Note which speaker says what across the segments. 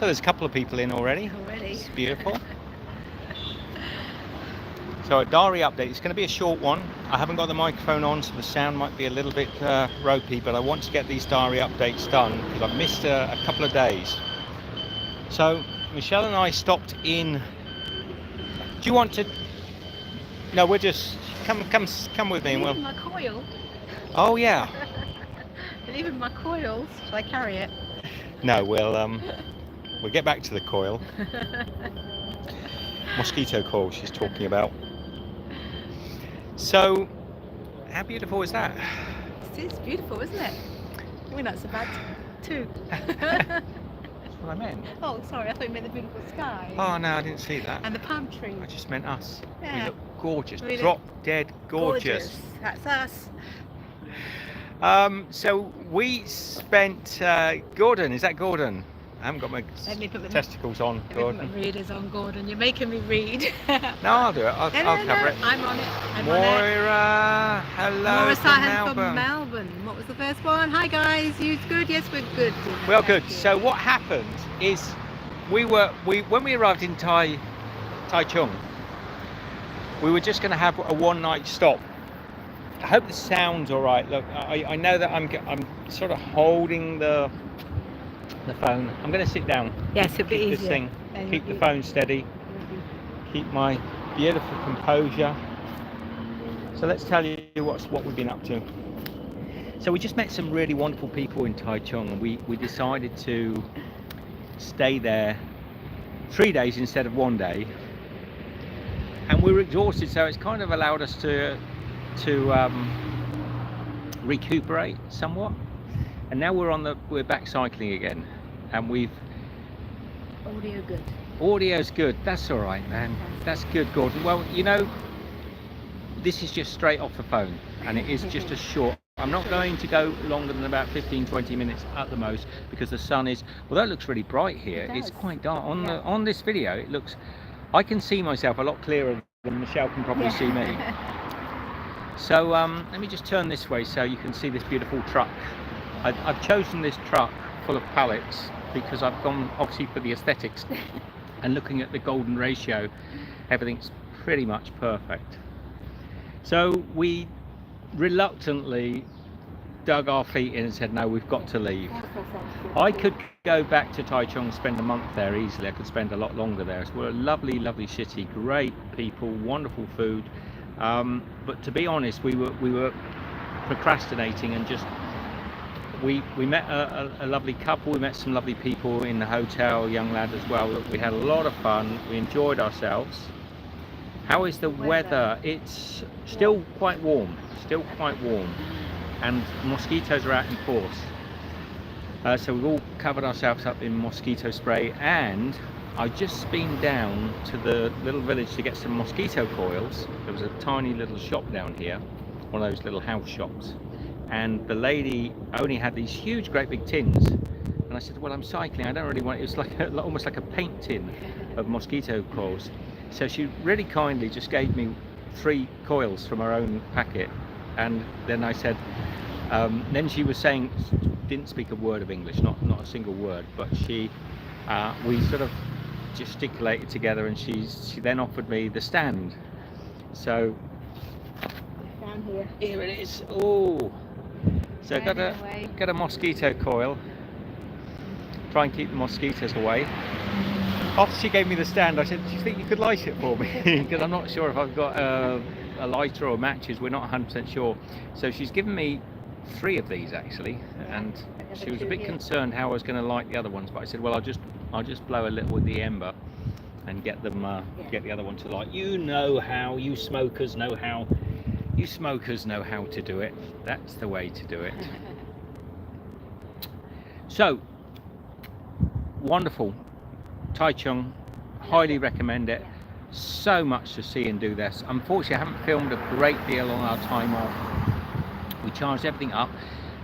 Speaker 1: So there's a couple of people in already. It's beautiful. So a diary update. It's going to be a short one. I haven't got the microphone on, so the sound might be a little bit ropey, but I want to get these diary updates done because I've missed a couple of days. So Michelle and I stopped in. Do you want to? No, we're just come with me. And we'll...
Speaker 2: my coil.
Speaker 1: Oh yeah.
Speaker 2: Leaving my coils. Shall I carry it?
Speaker 1: No, we'll get back to the coil. Mosquito coil she's talking about. So, how beautiful is that?
Speaker 2: It is beautiful, isn't it? I mean, that's a bad too.
Speaker 1: That's what I meant.
Speaker 2: Oh, sorry, I thought you meant the beautiful sky.
Speaker 1: Oh no, I didn't see that.
Speaker 2: And the palm tree.
Speaker 1: I just meant us.
Speaker 2: Yeah.
Speaker 1: We look gorgeous.
Speaker 2: We look
Speaker 1: Drop dead gorgeous.
Speaker 2: That's us.
Speaker 1: So we spent Gordon, is that Gordon? I haven't got my testicles on, Gordon.
Speaker 2: Let me put my readers on, Gordon. You're making me read.
Speaker 1: No, I'll do it. I'll cover it.
Speaker 2: I'm on it.
Speaker 1: Moira, hello
Speaker 2: Moira
Speaker 1: from
Speaker 2: from Melbourne. What was the first one? Hi guys, you good? Yes, we're good.
Speaker 1: Well, good. So what happened is when we arrived in Taichung, we were just going to have a one-night stop. I hope the sound's all right. Look, I know that I'm sort of holding the phone. I'm going to sit down.
Speaker 2: Yes, it'll be easier.
Speaker 1: This thing. Keep the phone steady. Keep my beautiful composure. So let's tell you what we've been up to. So we just met some really wonderful people in Taichung, and we decided to stay there 3 days instead of 1 day. And we were exhausted, so it's kind of allowed us to recuperate somewhat. And now we're back cycling again, and
Speaker 2: Audio good.
Speaker 1: Audio's good. That's all right, man. That's good, Gordon. Well, you know, this is just straight off the phone, and it is just a short. I'm not going to go longer than about 15-20 minutes at the most, because the sun is, although it looks really bright here, it's quite dark. On this video, it looks, I can see myself a lot clearer than Michelle can probably see me. So let me just turn this way so you can see this beautiful truck. I've chosen this truck full of pallets because I've gone obviously for the aesthetics, and looking at the golden ratio, everything's pretty much perfect. So we reluctantly dug our feet in and said, no, we've got to leave. I could go back to Taichung, spend a month there easily. I could spend a lot longer there. So we're a lovely, lovely city, great people, wonderful food. But to be honest, we were procrastinating, and just we met a lovely couple. We met some lovely people in the hotel, young lad as well. We had a lot of fun. We enjoyed ourselves. How is the weather? It's still quite warm, and mosquitoes are out in force. So we've all covered ourselves up in mosquito spray, and I've just been down to the little village to get some mosquito coils. There was a tiny little shop down here, one of those little house shops, and the lady only had these huge, great big tins. And I said, well, I'm cycling, I don't really want it. It was like almost like a paint tin of mosquito coils. So she really kindly just gave me 3 coils from her own packet. And then I said, then she was saying, didn't speak a word of English, not a single word, but we sort of gesticulated together, and she then offered me the stand. So
Speaker 2: Down here.
Speaker 1: here it is. Oh, so got a mosquito coil. Try and keep the mosquitoes away. After she gave me the stand, I said, do you think you could light it for me? Because I'm not sure if I've got a lighter or matches. We're not 100% sure. So she's given me 3 of these actually, and she was a bit concerned how I was going to light the other ones, but I said, well, I'll just blow a little with the ember and get them get the other one to light. You know how, you smokers know how to do it. That's the way to do it. So wonderful. Taichung, highly recommend it. So much to see and do this. Unfortunately, I haven't filmed a great deal on our time off. We charged everything up,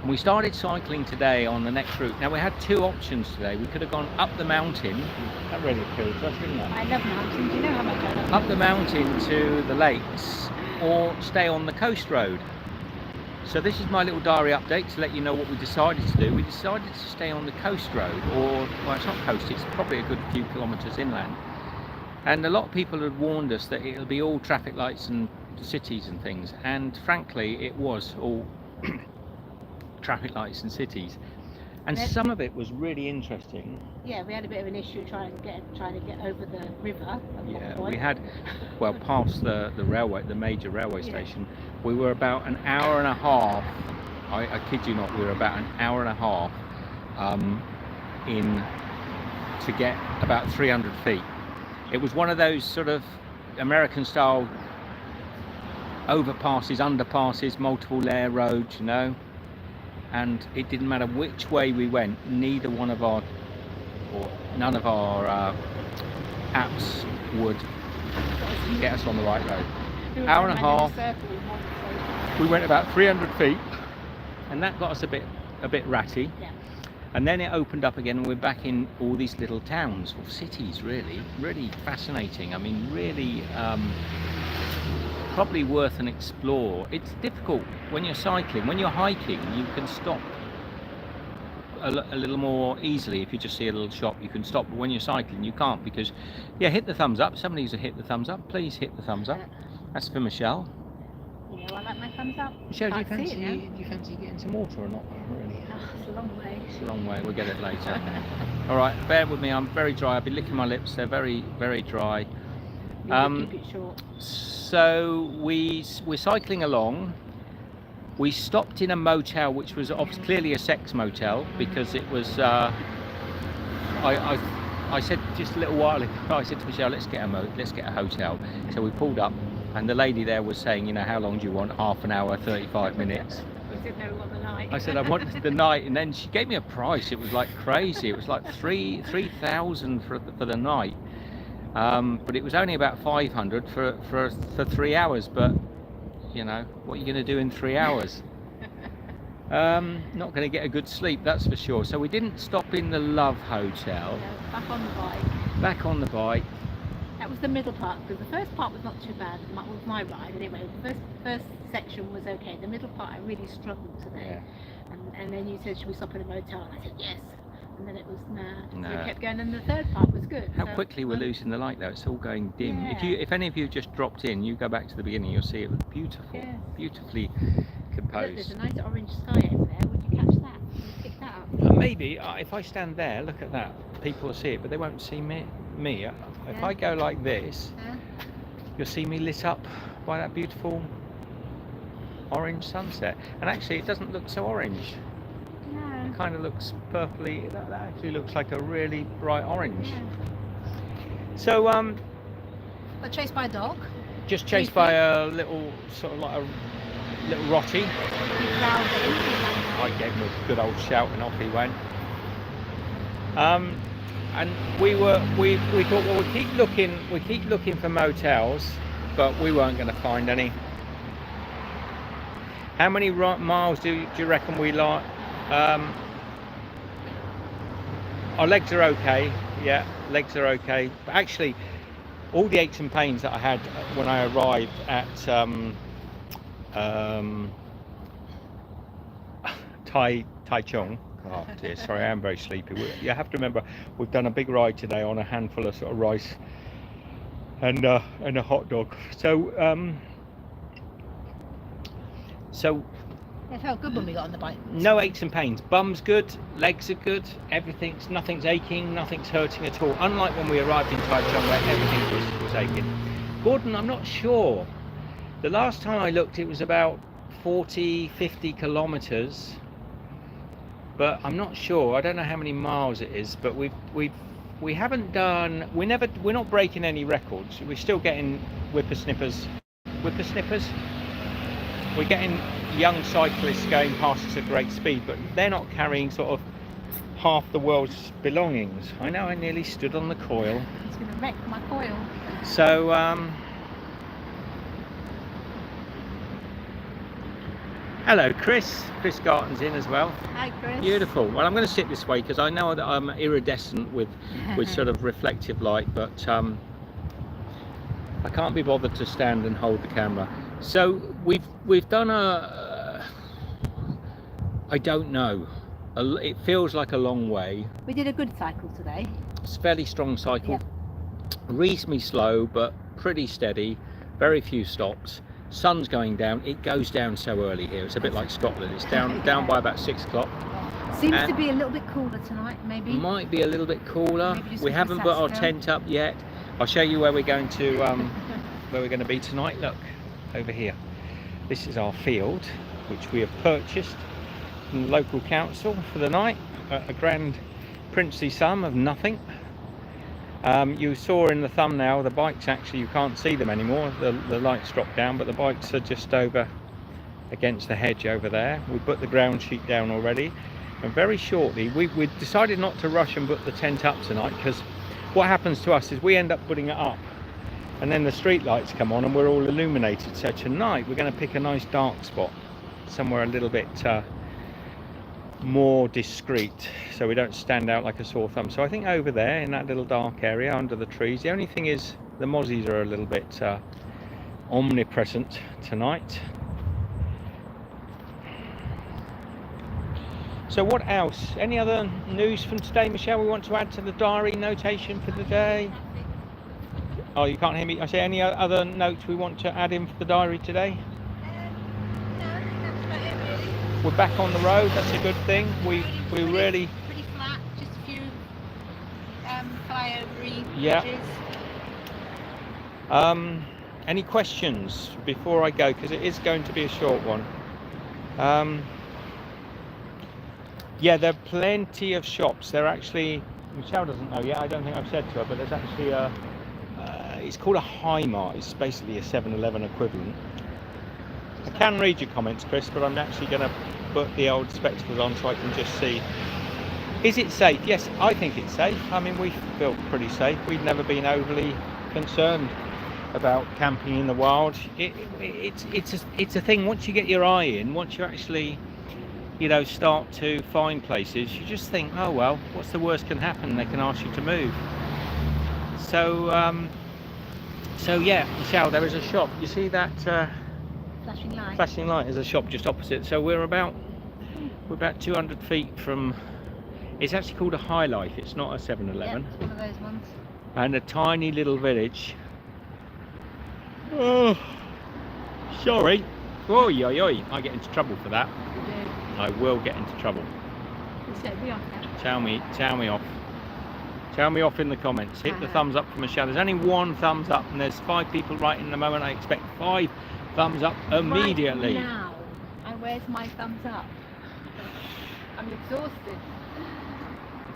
Speaker 1: and we started cycling today on the next route. Now we had 2 options today. We could have gone up the mountain. That really appeals to us, didn't it?
Speaker 2: I love mountains. You know how much I love
Speaker 1: up the mountain to the lakes, or stay on the coast road. So this is my little diary update to let you know what we decided to do. We decided to stay on the coast road, or, well, it's not coast, it's probably a good few kilometres inland. And a lot of people had warned us that it'll be all traffic lights and cities and things, and frankly it was all traffic lights and cities, and some of it was really interesting.
Speaker 2: Yeah, we had a bit of an issue trying to get over the river.
Speaker 1: Yeah, we had, well, past the railway, the major railway station. We were about an hour and a half, I kid you not, we were about an hour and a half in to get about 300 feet. It was one of those sort of American style overpasses, underpasses, multiple layer roads, you know, and it didn't matter which way we went, neither one of our, or none of our apps would get us on the right road. Hour and a half, we went about 300 feet, and that got us a bit ratty.
Speaker 2: Yeah.
Speaker 1: And then it opened up again, and we're back in all these little towns or cities. Really fascinating. I mean, really probably worth an explore. It's difficult when you're cycling. When you're hiking, you can stop a little more easily. If you just see a little shop, you can stop. But when you're cycling, you can't, because, yeah, hit the thumbs up. Somebody needs to hit the thumbs up. Please hit the thumbs up. That's for Michelle.
Speaker 2: You know, I like my thumbs up.
Speaker 1: Michelle, do you fancy getting some water or not? Really?
Speaker 2: Oh, it's a long way.
Speaker 1: It's a long way. We'll get it later. All right, bear with me. I'm very dry. I've been licking my lips. They're very dry.
Speaker 2: Keep it short.
Speaker 1: So we're cycling along. We stopped in a motel, which was clearly a sex motel, because it was. I said just a little while ago, I said to Michelle, let's get a hotel. So we pulled up, and the lady there was saying, you know, how long do you want? Half an hour, 35 minutes.
Speaker 2: We didn't know we want the night.
Speaker 1: I said I want the night, and then she gave me a price. It was like crazy. It was like 3,000 for the night. But it was only about 500 for 3 hours. But you know, what are you going to do in 3 hours? Not going to get a good sleep, that's for sure. So we didn't stop in the Love Hotel.
Speaker 2: No, back on the bike.
Speaker 1: Back on the bike.
Speaker 2: That was the middle part, because the first part was not too bad. It was my ride anyway. The first section was okay. The middle part I really struggled today. Yeah. And then you said, should we stop in a motel? And I said yes. And then it was nah. So we kept going, and the third part was good.
Speaker 1: How quickly we're losing the light though. It's all going dim.
Speaker 2: Yeah.
Speaker 1: If any of you just dropped in, you go back to the beginning, you'll see it was beautiful.
Speaker 2: Yeah.
Speaker 1: Beautifully composed.
Speaker 2: Look, there's a nice orange sky over there. Would you catch that? Would you pick that up?
Speaker 1: Maybe if I stand there, look at that. People will see it, but they won't see me. If I go like this, you'll see me lit up by that beautiful orange sunset. And actually, it doesn't look so orange.
Speaker 2: No.
Speaker 1: It kind of looks purpley. That actually looks like a really bright orange.
Speaker 2: Yeah.
Speaker 1: So
Speaker 2: Got chased by a dog.
Speaker 1: just chased by a little sort of like a little rotty.
Speaker 2: He growled in.
Speaker 1: I gave him a good old shout and off he went. And we thought, well, we keep looking for motels, but we weren't going to find any. How many miles do you reckon we like? Our legs are okay. Yeah, legs are okay. But actually, all the aches and pains that I had when I arrived at Taichung. Oh dear, sorry, I am very sleepy. You have to remember, we've done a big ride today on a handful of sort of rice and a hot dog. So
Speaker 2: It felt good when we got on the bike.
Speaker 1: no aches and pains. Bum's good, legs are good, nothing's aching, nothing's hurting at all. Unlike when we arrived in Taichung where everything was aching. Gordon, I'm not sure. The last time I looked, it was about 40-50 kilometers. But I'm not sure. I don't know how many miles it is, but we haven't done. We're not breaking any records. We're still getting whippersnippers. We're getting young cyclists going past us at great speed, but they're not carrying sort of half the world's belongings. I know I nearly stood on the coil.
Speaker 2: It's going to wreck my coil.
Speaker 1: So hello, Chris. Chris Garton's in as well.
Speaker 2: Hi, Chris.
Speaker 1: Beautiful. Well, I'm going to sit this way because I know that I'm iridescent with sort of reflective light, but I can't be bothered to stand and hold the camera. So we've done I don't know. It feels like a long way.
Speaker 2: We did a good cycle today.
Speaker 1: It's a fairly strong cycle.
Speaker 2: Yep.
Speaker 1: Reasonably slow, but pretty steady. Very few stops. Sun's going down. It goes down so early here. It's a bit like Scotland. It's down by about 6 o'clock.
Speaker 2: Seems to be a little bit cooler tonight, maybe.
Speaker 1: Might be a little bit cooler. We haven't put our tent up yet. I'll show you where we're going to be tonight. Look over here. This is our field, which we have purchased from the local council for the night. A grand princely sum of nothing. You saw in the thumbnail the bikes, actually you can't see them anymore. The lights dropped down, but the bikes are just over against the hedge over there. We put the ground sheet down already, and very shortly we decided not to rush and put the tent up tonight, because what happens to us is we end up putting it up and then the street lights come on and we're all illuminated. So tonight we're going to pick a nice dark spot somewhere a little bit more discreet, so we don't stand out like a sore thumb. So I think over there in that little dark area under the trees. The only thing is the mozzies are a little bit omnipresent tonight. So what else? Any other news from today, Michelle, we want to add to the diary notation for the day? Oh, you can't hear me. I say, any other notes we want to add in for the diary today? We're back on the road. That's a good thing. We really
Speaker 2: pretty flat. Just a few flyovery
Speaker 1: edges. Any questions before I go? Because it is going to be a short one. Yeah, there are plenty of shops. There actually, Michelle doesn't know yet. I don't think I've said to her, but there's actually a. It's called a High Mart. It's basically a 7-Eleven equivalent. I can read your comments, Chris, but I'm actually going to put the old spectacles on so I can just see. Is it safe? Yes, I think it's safe. I mean, we feel pretty safe. We've never been overly concerned about camping in the wild. It's a thing. Once you get your eye in, once you actually, you know, start to find places, you just think, oh well, what's the worst can happen? They can ask you to move. So yeah, Michelle, there is a shop. You see that? Flashing light is a shop just opposite. So we're about 200 feet from. It's actually called a High Life. It's not a 7-Eleven.
Speaker 2: Yep, it's one of those ones.
Speaker 1: And a tiny little village. Oh, sorry. Oh, oi. I get into trouble for that. I will get into trouble. Tell me off. Tell me off in the comments. Hit the thumbs up for Michelle. There's only one thumbs up, and there's 5 people right in the moment. I expect 5 thumbs up immediately.
Speaker 2: Right now. And where's my thumbs up? I'm exhausted.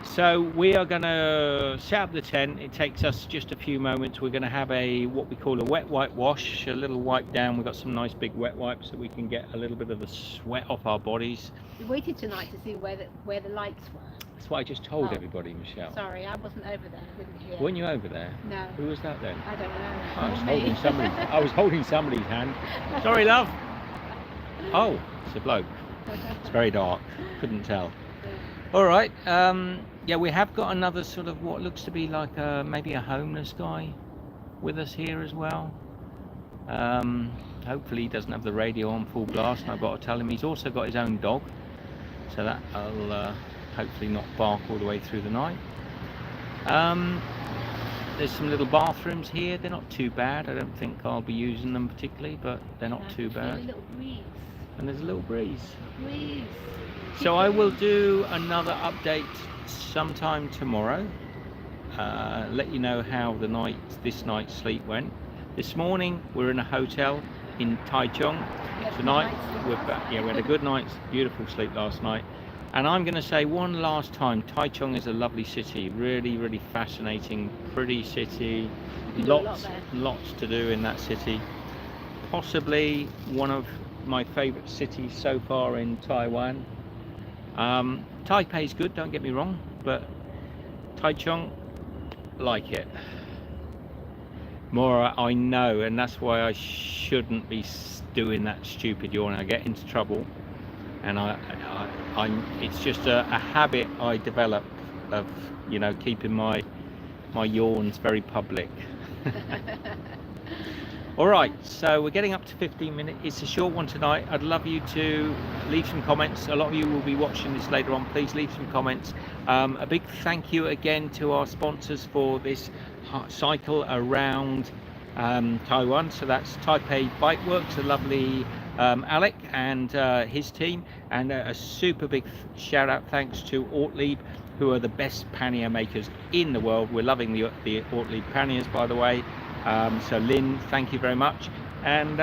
Speaker 1: So we are going to set up the tent. It takes us just a few moments. We're going to have what we call a wet wipe wash, a little wipe down. We've got some nice big wet wipes so we can get a little bit of the sweat off our bodies.
Speaker 2: We waited tonight to see where the lights were.
Speaker 1: That's what I just told everybody, Michelle.
Speaker 2: Sorry, I wasn't over there. I didn't hear.
Speaker 1: Weren't you over there?
Speaker 2: No.
Speaker 1: Who was that then?
Speaker 2: I don't know.
Speaker 1: I was holding somebody's hand. Sorry, love. Oh, it's a bloke. It's very dark. Couldn't tell. All right. Yeah, we have got another sort of what looks to be like maybe a homeless guy with us here as well. Hopefully he doesn't have the radio on full blast, and I've got to tell him he's also got his own dog, so that'll hopefully not bark all the way through the night. There's some little bathrooms here. They're not too bad. I don't think I'll be using them particularly, but they're not too bad.
Speaker 2: A little breeze.
Speaker 1: And there's a little breeze.
Speaker 2: Breeze.
Speaker 1: So I will do another update sometime tomorrow. Let you know how this night's sleep went. This morning we're in a hotel in Taichung. Tonight we're back. Yeah, we had a good night's beautiful sleep last night. And I'm going to say one last time, Taichung is a lovely city. Really, really fascinating, pretty city. Lots to do in that city. Possibly one of my favourite cities so far in Taiwan. Taipei's good, don't get me wrong, but Taichung, like it. More I know, and that's why I shouldn't be doing that stupid yawn. I get into trouble, and it's just a habit I develop of, you know, keeping my yawns very public. All right, so we're getting up to 15 minutes. It's a short one tonight. I'd love you to leave some comments. A lot of you will be watching this later on. Please leave some comments. A big thank you again to our sponsors for this cycle around Taiwan. So that's Taipei Bike Works, the lovely Alec and his team, and a super big shout out thanks to Ortlieb, who are the best pannier makers in the world. We're loving the Ortlieb panniers, by the way. So Lynn, thank you very much. And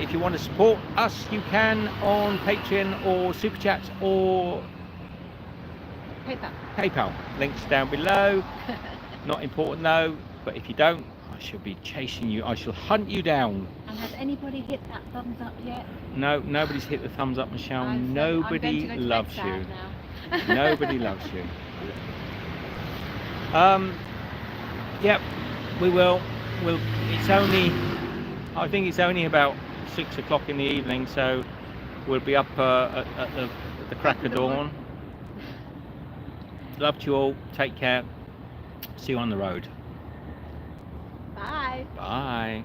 Speaker 1: if you want to support us, you can on Patreon or Super Chats or PayPal. Links down below. Not important though, but if you don't, I shall be chasing you. I shall hunt you down.
Speaker 2: And has anybody hit that thumbs up yet?
Speaker 1: No, nobody's hit the thumbs up, Michelle. Nobody loves you. Nobody loves you. Yep, we will. It's only, I think it's only about 6 o'clock in the evening, so we'll be up at the crack of dawn. Love to you all. Take care. See you on the road.
Speaker 2: Bye.
Speaker 1: Bye.